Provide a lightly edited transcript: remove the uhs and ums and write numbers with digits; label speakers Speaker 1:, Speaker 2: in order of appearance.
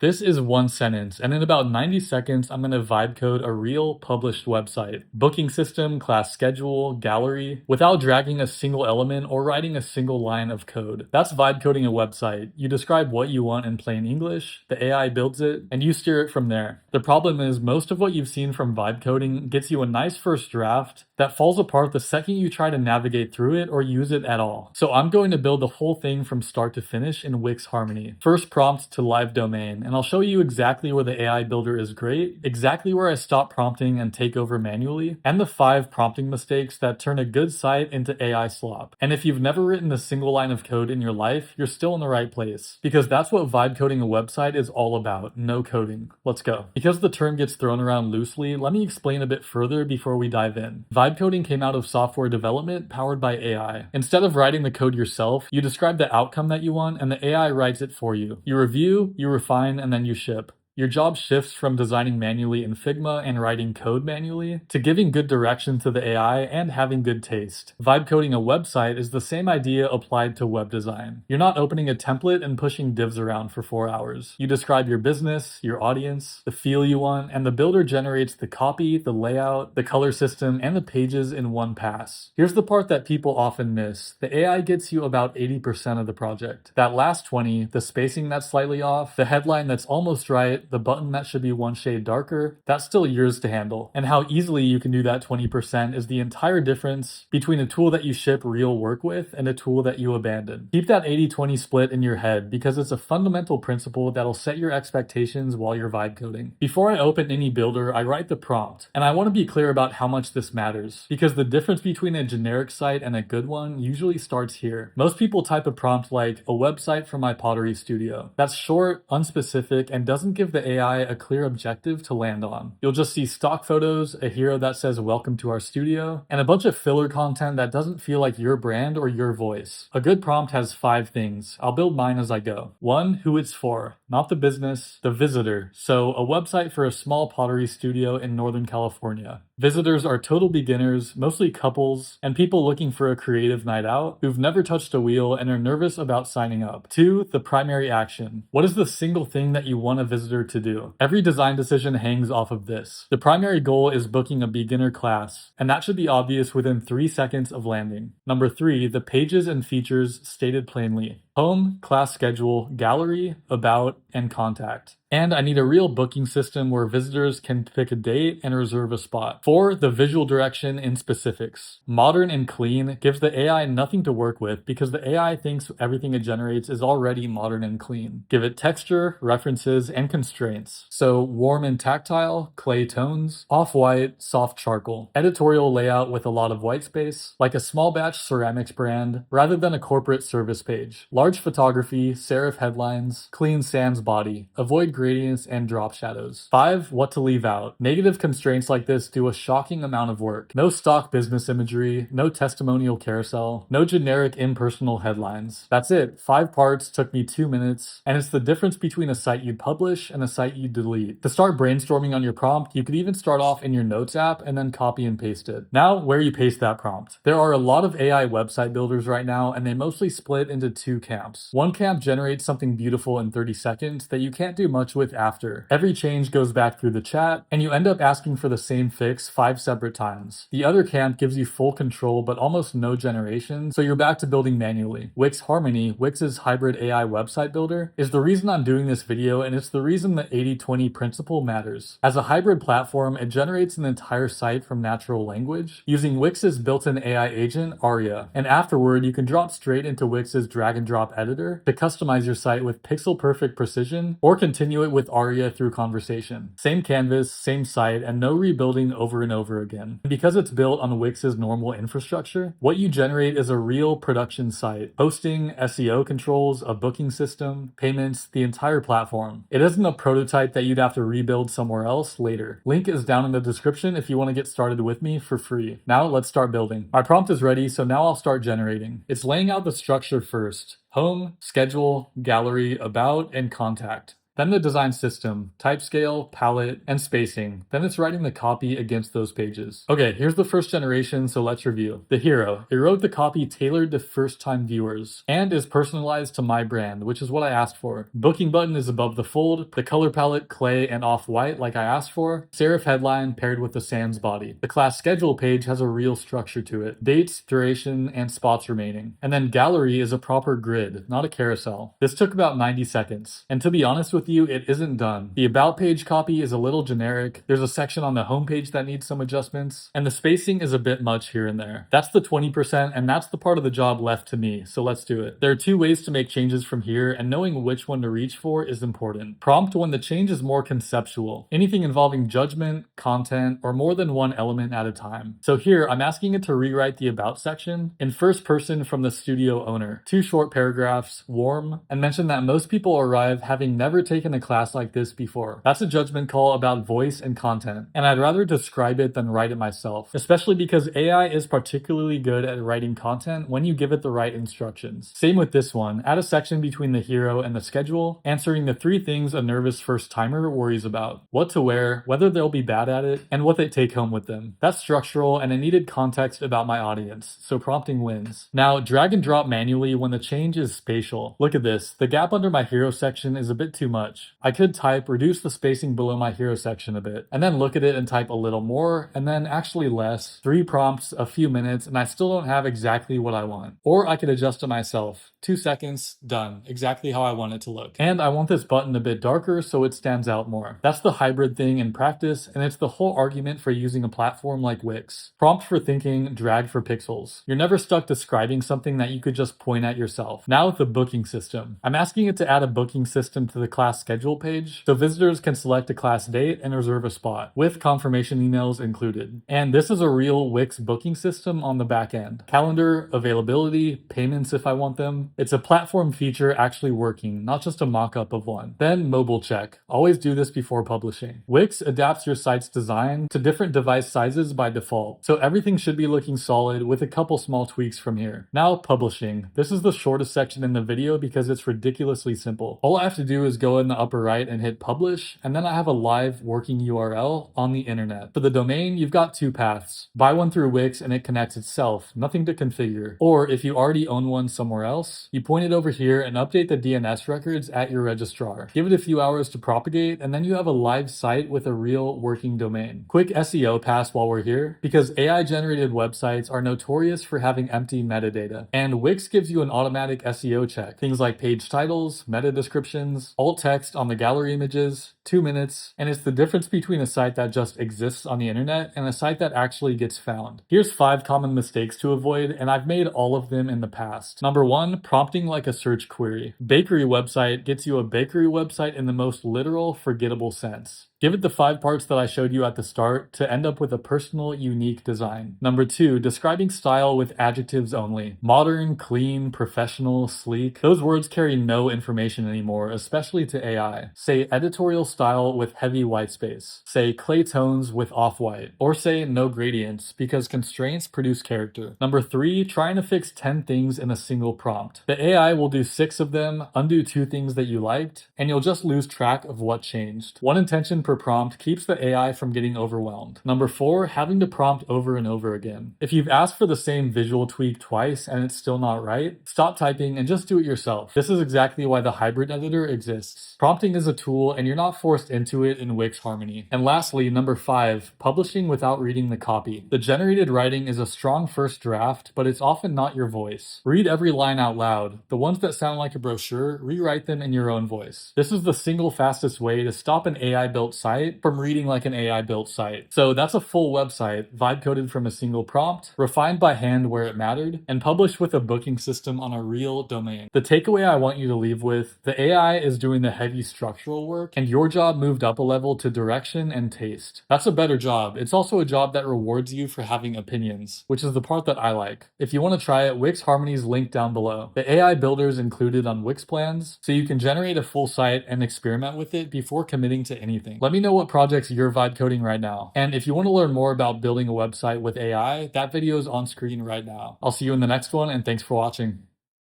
Speaker 1: This is one sentence, and in about 90 seconds, I'm going to vibe code a real published website. Booking system, class schedule, gallery, without dragging a single element or writing a single line of code. That's vibe coding a website. You describe what you want in plain English, the AI builds it, and you steer it from there. The problem is, most of what you've seen from vibe coding gets you a nice first draft that falls apart the second you try to navigate through it or use it at all. So I'm going to build the whole thing from start to finish in Wix Harmony. First prompt to live domain, and I'll show you exactly where the AI builder is great, exactly where I stop prompting and take over manually, and the 5 prompting mistakes that turn a good site into AI slop. And if you've never written a single line of code in your life, you're still in the right place, because that's what vibe coding a website is all about, no coding. Let's go. Because the term gets thrown around loosely, let me explain a bit further before we dive in. Vibe coding came out of software development powered by AI. Instead of writing the code yourself, you describe the outcome that you want and the AI writes it for you. You review, you refine, and then you ship. Your job shifts from designing manually in Figma and writing code manually to giving good direction to the AI and having good taste. Vibe coding a website is the same idea applied to web design. You're not opening a template and pushing divs around for 4 hours. You describe your business, your audience, the feel you want, and the builder generates the copy, the layout, the color system, and the pages in one pass. Here's the part that people often miss. The AI gets you about 80% of the project. That last 20, the spacing that's slightly off, the headline that's almost right, the button that should be one shade darker, that's still yours to handle. And how easily you can do that 20% is the entire difference between a tool that you ship real work with and a tool that you abandon. Keep that 80-20 split in your head because it's a fundamental principle that'll set your expectations while you're vibe coding. Before I open any builder, I write the prompt. And I want to be clear about how much this matters, because the difference between a generic site and a good one usually starts here. Most people type a prompt like, a website for my pottery studio. That's short, unspecific, and doesn't give the AI a clear objective to land on. You'll just see stock photos, a hero that says welcome to our studio, and a bunch of filler content that doesn't feel like your brand or your voice. A good prompt has 5 things. I'll build mine as I go. 1, who it's for, not the business, the visitor. So a website for a small pottery studio in Northern California. Visitors are total beginners, mostly couples, and people looking for a creative night out who've never touched a wheel and are nervous about signing up. 2, the primary action. What is the single thing that you want a visitor to do? Every design decision hangs off of this. The primary goal is booking a beginner class, and that should be obvious within 3 seconds of landing. Number 3, the pages and features stated plainly. Home, class schedule, gallery, about, and contact. And I need a real booking system where visitors can pick a date and reserve a spot. 4, the visual direction in specifics. Modern and clean gives the AI nothing to work with because the AI thinks everything it generates is already modern and clean. Give it texture, references, and constraints. So warm and tactile, clay tones, off-white, soft charcoal. Editorial layout with a lot of white space, like a small batch ceramics brand, rather than a corporate service page. Large photography, serif headlines, clean sans body. Avoid gradients and drop shadows. 5, what to leave out. Negative constraints like this do a shocking amount of work. No stock business imagery, no testimonial carousel, no generic impersonal headlines. That's it. 5 parts, took me 2 minutes, and it's the difference between a site you'd publish and a site you'd delete. To start brainstorming on your prompt, you could even start off in your notes app and then copy and paste it. Now, where you paste that prompt. There are a lot of AI website builders right now, and they mostly split into 2 camps. One camp generates something beautiful in 30 seconds that you can't do much with after. Every change goes back through the chat, and you end up asking for the same fix 5 separate times. The other camp gives you full control but almost no generation, so you're back to building manually. Wix Harmony, Wix's hybrid AI website builder, is the reason I'm doing this video, and it's the reason the 80-20 principle matters. As a hybrid platform, it generates an entire site from natural language using Wix's built-in AI agent, Aria, and afterward you can drop straight into Wix's drag and drop editor to customize your site with pixel-perfect precision or continue it with Aria through conversation. Same canvas, same site, and no rebuilding over and over again. And because it's built on Wix's normal infrastructure, what you generate is a real production site. Hosting, SEO controls, a booking system, payments, the entire platform. It isn't a prototype that you'd have to rebuild somewhere else later. Link is down in the description if you want to get started with me for free. Now let's start building. My prompt is ready, so now I'll start generating. It's laying out the structure first. Home, schedule, gallery, about, and contact. then the design system, type scale, palette, and spacing. Then it's writing the copy against those pages. Okay, here's the first generation, so let's review. The hero. It wrote the copy tailored to first-time viewers and is personalized to my brand, which is what I asked for. Booking button is above the fold, the color palette clay and off-white like I asked for, serif headline paired with the sans body. The class schedule page has a real structure to it. Dates, duration, and spots remaining. And then gallery is a proper grid, not a carousel. This took about 90 seconds. And to be honest with you, it isn't done. The about page copy is a little generic. There's a section on the homepage that needs some adjustments, and the spacing is a bit much here and there. That's the 20%, and that's the part of the job left to me, so let's do it. There are two ways to make changes from here, and knowing which one to reach for is important. Prompt when the change is more conceptual. Anything involving judgment, content, or more than one element at a time. So here, I'm asking it to rewrite the about section in first person from the studio owner. 2 short paragraphs, warm, and mention that most people arrive having never taken a class like this before. That's a judgment call about voice and content, and I'd rather describe it than write it myself, especially because AI is particularly good at writing content when you give it the right instructions. Same with this one. Add a section between the hero and the schedule, answering the 3 things a nervous first-timer worries about. What to wear, whether they'll be bad at it, and what they take home with them. That's structural, and it needed context about my audience, so prompting wins. Now, drag and drop manually when the change is spatial. Look at this. The gap under my hero section is a bit too much. I could type, reduce the spacing below my hero section a bit, and then look at it and type a little more, and then actually less. 3 prompts, a few minutes, and I still don't have exactly what I want. Or I could adjust it myself. 2 seconds, done. Exactly how I want it to look. And I want this button a bit darker so it stands out more. That's the hybrid thing in practice, and it's the whole argument for using a platform like Wix. Prompt for thinking, drag for pixels. You're never stuck describing something that you could just point at yourself. Now with the booking system. I'm asking it to add a booking system to the class schedule page so visitors can select a class date and reserve a spot, with confirmation emails included. And this is a real Wix booking system on the back end. Calendar, availability, payments if I want them. It's a platform feature actually working, not just a mock-up of one. Then mobile check. Always do this before publishing. Wix adapts your site's design to different device sizes by default, so everything should be looking solid with a couple small tweaks from here. Now publishing. This is the shortest section in the video because it's ridiculously simple. All I have to do is go in the upper right and hit publish, and then I have a live working URL on the internet. For the domain, you've got 2 paths. Buy one through Wix and it connects itself, nothing to configure. Or if you already own one somewhere else, you point it over here and update the DNS records at your registrar. Give it a few hours to propagate, and then you have a live site with a real working domain. Quick SEO pass while we're here, because AI-generated websites are notorious for having empty metadata, and Wix gives you an automatic SEO check. Things like page titles, meta descriptions, alt text on the gallery images, 2 minutes, and it's the difference between a site that just exists on the internet and a site that actually gets found. Here's 5 common mistakes to avoid, and I've made all of them in the past. Number 1, prompting like a search query. Bakery website gets you a bakery website in the most literal, forgettable sense. Give it the 5 parts that I showed you at the start to end up with a personal, unique design. Number 2, describing style with adjectives only. Modern, clean, professional, sleek. Those words carry no information anymore, especially to AI. Say editorial style with heavy white space. Say clay tones with off-white. Or say no gradients, because constraints produce character. Number 3, trying to fix 10 things in a single prompt. The AI will do 6 of them, undo 2 things that you liked, and you'll just lose track of what changed. One intention per prompt keeps the AI from getting overwhelmed. Number 4, having to prompt over and over again. If you've asked for the same visual tweak twice and it's still not right, stop typing and just do it yourself. This is exactly why the hybrid editor exists. Prompting is a tool and you're not forced into it in Wix Harmony. And lastly, number 5, publishing without reading the copy. The generated writing is a strong first draft, but it's often not your voice. Read every line out loud. The ones that sound like a brochure, rewrite them in your own voice. This is the single fastest way to stop an AI-built site from reading like an AI-built site. So that's a full website, vibe coded from a single prompt, refined by hand where it mattered, and published with a booking system on a real domain. The takeaway I want you to leave with, the AI is doing the heavy structural work, and your job moved up a level to direction and taste. That's a better job. It's also a job that rewards you for having opinions, which is the part that I like. If you want to try it, Wix Harmony's linked down below. The AI builder is included on Wix plans, so you can generate a full site and experiment with it before committing to anything. Let me know what projects you're vibe coding right now. And if you want to learn more about building a website with AI, that video is on screen right now. I'll see you in the next one, and thanks for watching.